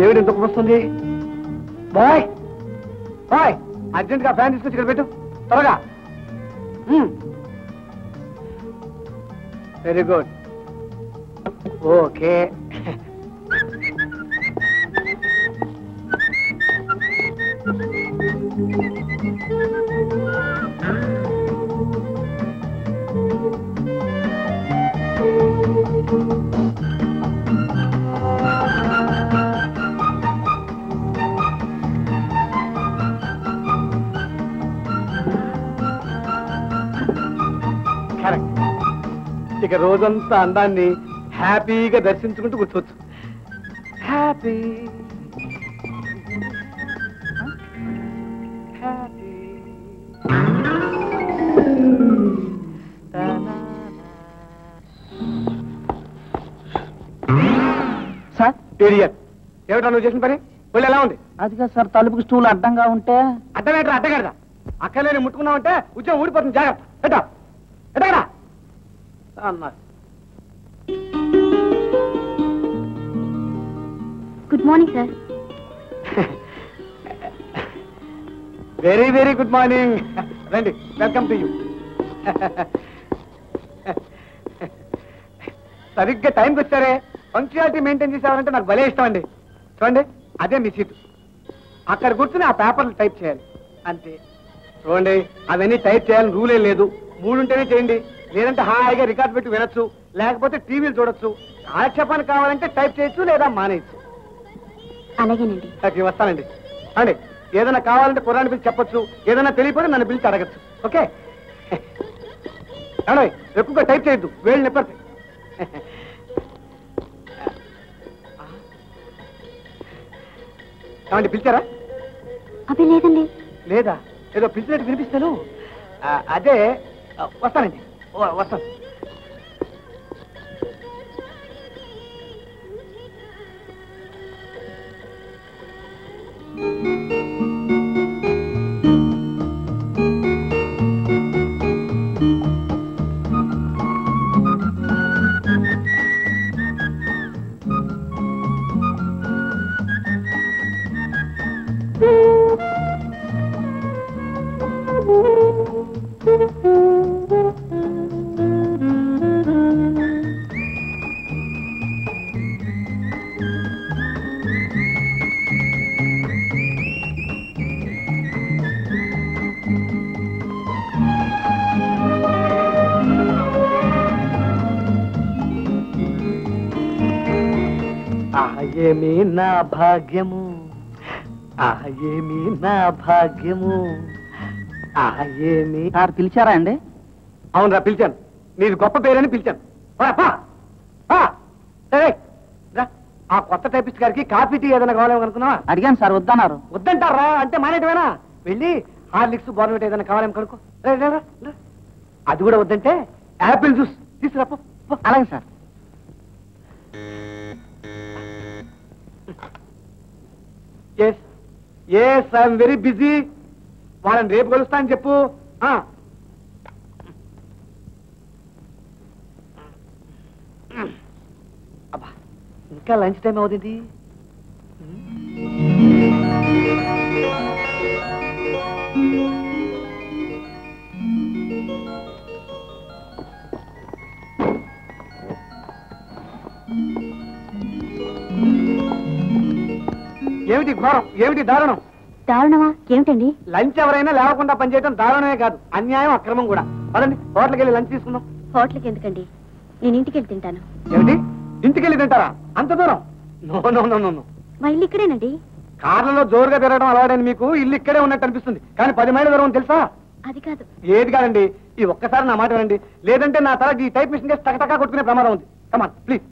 ఏమిటి ఎందుకు వస్తుంది? బాయ్ బాయ్, అర్జెంట్ గా ఫ్యాన్ తీసుకొచ్చి ఇక్కడ పెట్టు త్వరగా. Very good. ఓకే. కరెక్ట్. ఇక రోజంతా అందాన్ని హ్యాపీగా దర్శించుకుంటూ కూర్చోవచ్చు. Happy happy. సార్ ఇడియట్, ఏమిటా నువ్వు చేసిన పని? ఒళ్ళు ఎలా ఉంది? అదిగా సార్, తలుపుకి స్టూల్ అడ్డంగా ఉంటే. అడ్డమేట్రా అడ్డగడదా? అక్కలేని ముట్టుకున్నావంటే ఉద్యోగం ఊడిపోతుంది. జాగ్రత్త. ఎట్టా ఎట్టగడా అన్నా. Good morning sir. Very very good morning. రండి, వెల్కమ్ టు యూ. సరిగ్గా టైంకి వచ్చారే. పంక్చువాలిటీ మెయింటైన్ చేసేవారంటే నాకు భలే ఇష్టం అండి. చూడండి, అదే మీ సీటు. అక్కడ కూర్చుని ఆ పేపర్లు టైప్ చేయాలి అంతే. చూడండి, అవన్నీ టైప్ చేయాలని రూలే లేదు. 3 ఉంటేనే చేయండి, లేదంటే హాయిగా రికార్డ్ పెట్టి వినొచ్చు, లేకపోతే టీవీలు చూడొచ్చు. కాలక్షేపానికి కావాలంటే టైప్ చేయొచ్చు లేదా మానేయచ్చు. అలాగేనండి. ఓకే, వస్తానండి. అండి, ఏదైనా కావాలంటే కుర్రాన్ని పిలిచి చెప్పొచ్చు, ఏదైనా తెలియకపోతే నన్ను పిలిచి అడగచ్చు. ఓకే, ఏమండి ఎక్కువగా టైప్ చేయొద్దు, వేళ్ళు నొప్పి. ఏమండి పిలిచారా? అవి లేదండి. లేదా? ఏదో పిలిచినట్టు వినిపిస్తాను. అదే వస్తానండి, వస్తాను. ఏమి నా భాగ్యము, ఏమి నా భాగ్యము, ఏమి. సార్ పిలిచారా అండి? అవునరా, పిలిచాను. నీది గొప్ప పేరని పిలిచాను. సరే, ఆ కొత్త టైపిస్ట్ గారికి కాఫీ టీ ఏదైనా కావాలేమో అనుకున్నావా? అడిగాను సార్, వద్దన్నారు. వద్దంటారా? అంటే మానేటవేనా? వెళ్ళి హార్లిక్స్ బోర్నవిటా ఏదైనా కావాలేమో కనుక్కో. అది కూడా వద్దంటే యాపిల్ జ్యూస్ తీసుకురా. అలాగే sir. Yes yes, I'm very busy. వాళ్ళని రేపు కలుస్తా అని చెప్పు. అబ్బా, ఇంకా లంచ్ టైం అవుతుంది. ఏమిటి ఘోరం, ఏమిటి దారుణం? దారుణమా? ఏమిటండి? లంచ్ ఎవరైనా లేవకుండా పనిచేయడం దారుణమే కాదు, అన్యాయం, అక్రమం కూడా. పదండి, హోటల్కి వెళ్ళి లంచ్ తీసుకుందాం. హోటల్కి ఎందుకండి? నేను ఇంటికి వెళ్ళి తింటాను. ఏమిటి, ఇంటికి వెళ్ళి తింటారా? అంత దూరం? No no no no. మా ఇల్లు ఇక్కడేనండి. కార్లలో జోరుగా తిరగడం అలవాడని మీకు ఇల్లు ఇక్కడే ఉన్నట్టు అనిపిస్తుంది, కానీ 10 మైళ్ళ దూరం తెలుసా? అది కాదు. ఏది కాదండి, ఈ ఒక్కసారి నా మాట వినండి, లేదంటే నా తల ఈ టైప్ మిషన్ టకటకా కొట్టుకునే ప్రమాదం ఉంది. Come on please.